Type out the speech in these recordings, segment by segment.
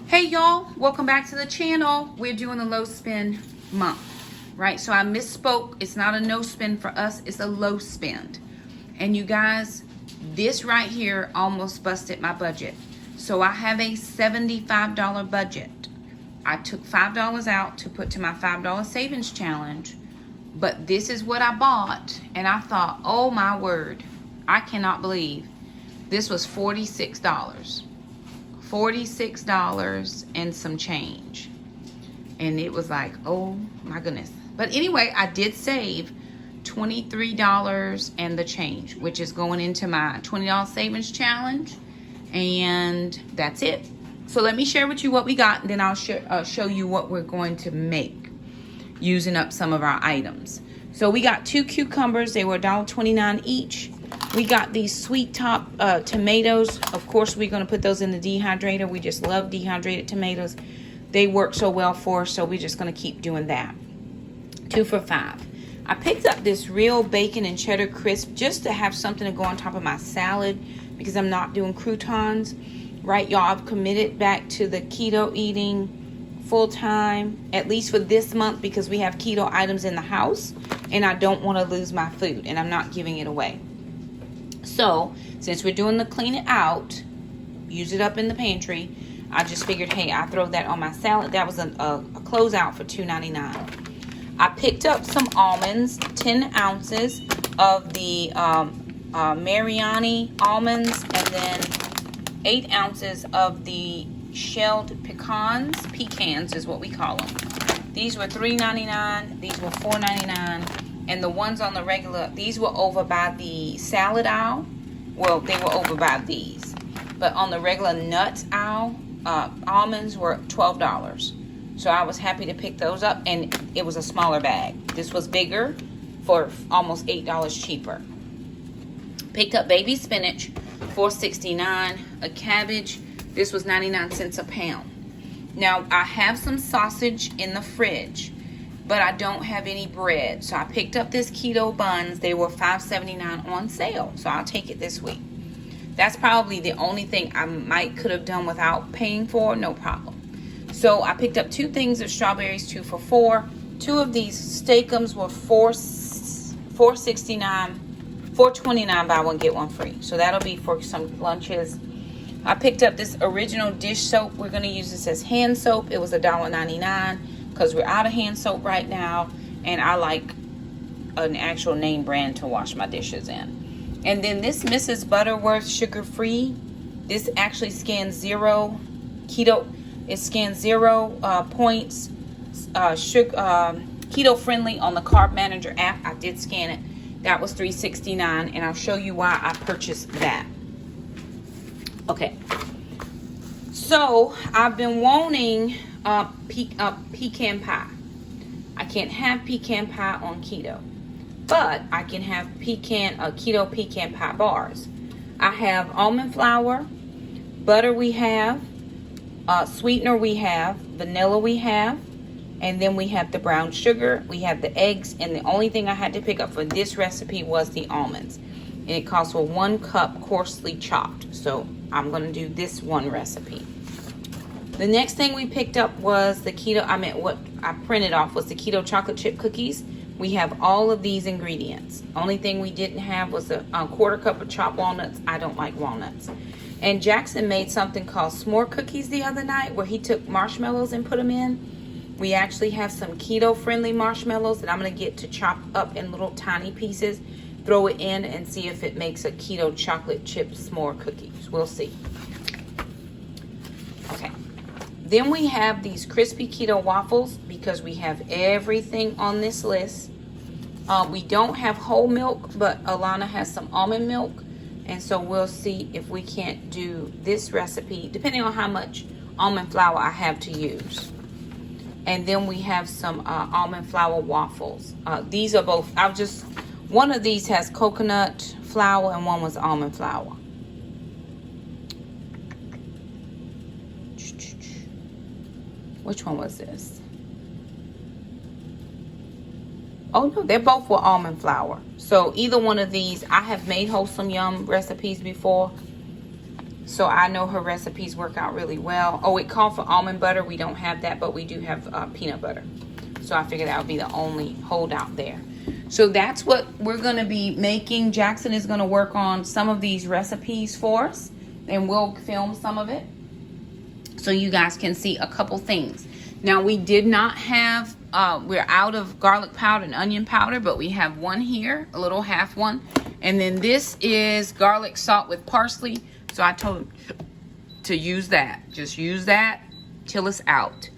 Hey y'all, welcome back to the channel. We're doing the low spend month, right? So I misspoke. It's not a no spend for us, it's a low spend. And you guys, this right here almost busted my budget. So I have a $75 budget. I took $5 out to put to my $5 savings challenge, but this is what I bought, and I thought, oh my word, I cannot believe this was $46. $46 and some change. And it was like, oh my goodness. But anyway, I did save $23 and the change, which is going into my $20 savings challenge. And that's it. So let me share with you what we got, and then I'll show you what we're going to make using up some of our items. So we got 2 cucumbers. They were $1.29 each. We got these sweet top tomatoes. Of course, we're going to put those in the dehydrator. We just love dehydrated tomatoes. They work so well for us, so we're just going to keep doing that. 2 for $5. I picked up this real bacon and cheddar crisp just to have something to go on top of my salad because I'm not doing croutons. Right, y'all, I've committed back to the keto eating full time, at least for this month, because we have keto items in the house and I don't want to lose my food and I'm not giving it away. So since we're doing the clean it out, use it up in the pantry, I just figured, hey, I throw that on my salad. That was a closeout for $2.99. I picked up some almonds, 10 ounces of the Mariani almonds, and then 8 ounces of the shelled pecans is what we call them. These were $3.99, these were $4.99. And the ones on the regular, these were over by the salad aisle. Well, they were over by these. But on the regular nuts aisle, almonds were $12. So I was happy to pick those up, and it was a smaller bag. This was bigger for almost $8 cheaper. Picked up baby spinach, $4.69. A cabbage, this was 99 cents a pound. Now, I have some sausage in the fridge, but I don't have any bread. So I picked up this keto buns. They were $5.79 on sale. So I'll take it this week. That's probably the only thing I could have done without paying for, no problem. So I picked up 2 things of strawberries, 2 for $4. 2 of these steakums were $4.69, $4.29 buy one get one free. So that'll be for some lunches. I picked up this original dish soap. We're gonna use this as hand soap. It was $1.99. because we're out of hand soap right now, and I like an actual name brand to wash my dishes in. And then this Mrs. Butterworth sugar-free, this actually scans 0 keto. It scans 0 points, keto friendly on the Carb Manager app. I did scan it. That was $3.69, and I'll show you why I purchased that. Okay, so I've been wanting pecan pie. I can't have pecan pie on keto, but I can have keto pecan pie bars. I have almond flour, butter we have, sweetener we have, vanilla we have, and then we have the brown sugar, we have the eggs, and the only thing I had to pick up for this recipe was the almonds. And it calls for 1 cup coarsely chopped. So I'm going to do this one recipe. The next thing we picked up was the what I printed off was the keto chocolate chip cookies. We have all of these ingredients. Only thing we didn't have was a 1/4 cup of chopped walnuts. I don't like walnuts. And Jackson made something called s'more cookies the other night where he took marshmallows and put them in. We actually have some keto friendly marshmallows that I'm going to get to chop up in little tiny pieces, throw it in, and see if it makes a keto chocolate chip s'more cookies. We'll see. Okay. Then we have these crispy keto waffles because we have everything on this list. We don't have whole milk, but Alana has some almond milk. And so we'll see if we can't do this recipe, depending on how much almond flour I have to use. And then we have some almond flour waffles. These are both, one of these has coconut flour and one was almond flour. Which one was this? Oh no, they both were almond flour. So either one of these, I have made Wholesome Yum recipes before. So I know her recipes work out really well. Oh, it called for almond butter. We don't have that, but we do have peanut butter. So I figured that would be the only holdout there. So that's what we're going to be making. Jackson is going to work on some of these recipes for us, and we'll film some of it so you guys can see a couple things. Now, we did not have, we're out of garlic powder and onion powder, but we have one here, a little half one. And then this is garlic salt with parsley. So I told him to use that. Just use that till it's out.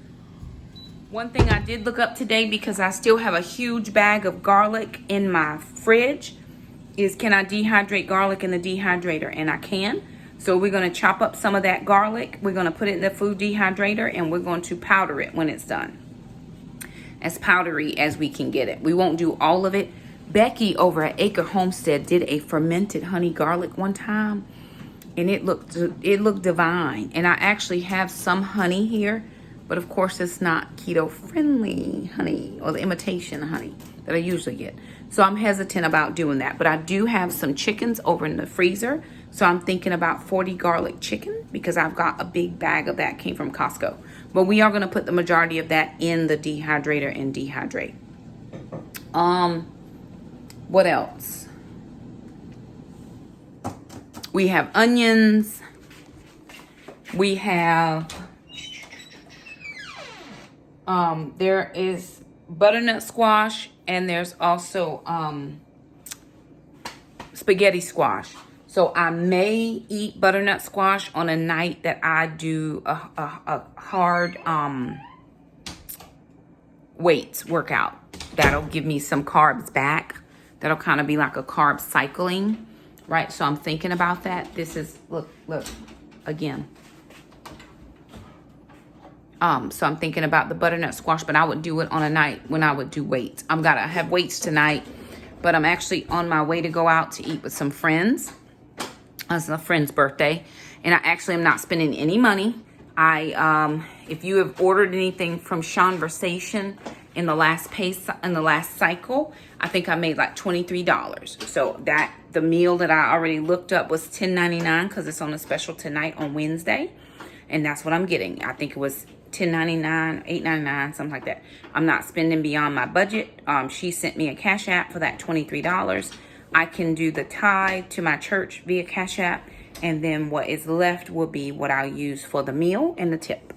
One thing I did look up today, because I still have a huge bag of garlic in my fridge, is can I dehydrate garlic in the dehydrator? And I can. So we're going to chop up some of that garlic. We're going to put it in the food dehydrator, and we're going to powder it when it's done. As powdery as we can get it. We won't do all of it. Becky over at Acre Homestead did a fermented honey garlic one time, and it looked divine. And I actually have some honey here, but of course it's not keto friendly honey, or the imitation honey that I usually get. So I'm hesitant about doing that. But I do have some chickens over in the freezer. So I'm thinking about 40 garlic chicken, because I've got a big bag of that, came from Costco. But we are going to put the majority of that in the dehydrator and dehydrate. What else? We have onions. We have there is butternut squash, and there's also spaghetti squash. So I may eat butternut squash on a night that I do a hard weights workout. That'll give me some carbs back. That'll kind of be like a carb cycling, right? So I'm thinking about that. This is, look, again. So I'm thinking about the butternut squash, but I would do it on a night when I would do weights. I have weights tonight, but I'm actually on my way to go out to eat with some friends. It's a friend's birthday, and I actually am not spending any money. If you have ordered anything from Conversation in the last cycle, I think I made like $23. So that the meal that I already looked up was $10.99, because it's on a special tonight on Wednesday, and that's what I'm getting. I think it was $10.99, $8.99, something like that. I'm not spending beyond my budget. She sent me a Cash App for that $23. I can do the tithe to my church via Cash App, and then what is left will be what I'll use for the meal and the tip.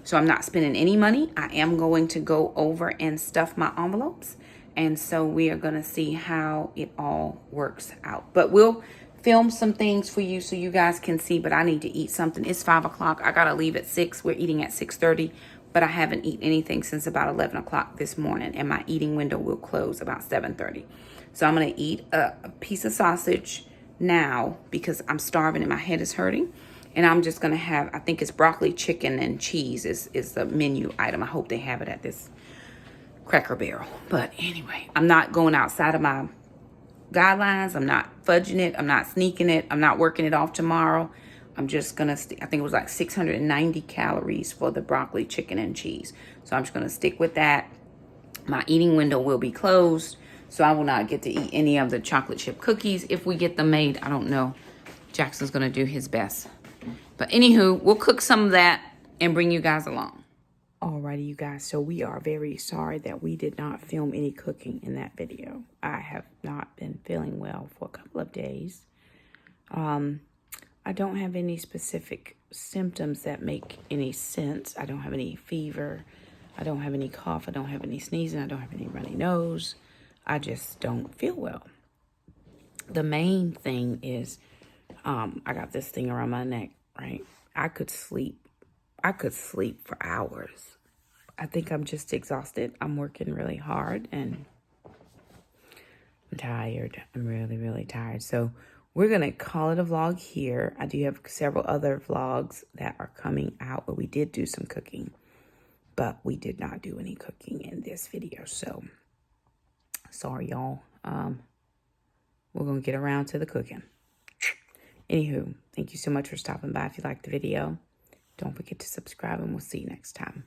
So I'm not spending any money. I am going to go over and stuff my envelopes, and so we are going to see how it all works out. But we'll film some things for you so you guys can see, but I need to eat something. It's 5 o'clock. I got to leave at 6. We're eating at 6:30, but I haven't eaten anything since about 11 o'clock this morning, and my eating window will close about 7:30. So I'm going to eat a piece of sausage now because I'm starving and my head is hurting. And I'm just going to have, I think it's broccoli, chicken, and cheese is the menu item. I hope they have it at this Cracker Barrel. But anyway, I'm not going outside of my guidelines. I'm not fudging it. I'm not sneaking it. I'm not working it off tomorrow. I'm just going to, I think it was like 690 calories for the broccoli, chicken, and cheese. So I'm just going to stick with that. My eating window will be closed, so I will not get to eat any of the chocolate chip cookies. If we get them made, I don't know. Jackson's going to do his best. But anywho, we'll cook some of that and bring you guys along. Alrighty, you guys. So we are very sorry that we did not film any cooking in that video. I have not been feeling well for a couple of days. I don't have any specific symptoms that make any sense. I don't have any fever. I don't have any cough. I don't have any sneezing. I don't have any runny nose. I just don't feel well. The main thing is I got this thing around my neck, right? I could sleep for hours. I think I'm just exhausted. I'm working really hard and I'm tired. I'm really, really tired. So we're going to call it a vlog here. I do have several other vlogs that are coming out where we did do some cooking, but we did not do any cooking in this video. So sorry, y'all. We're going to get around to the cooking. Anywho, thank you so much for stopping by. If you liked the video, don't forget to subscribe, and we'll see you next time.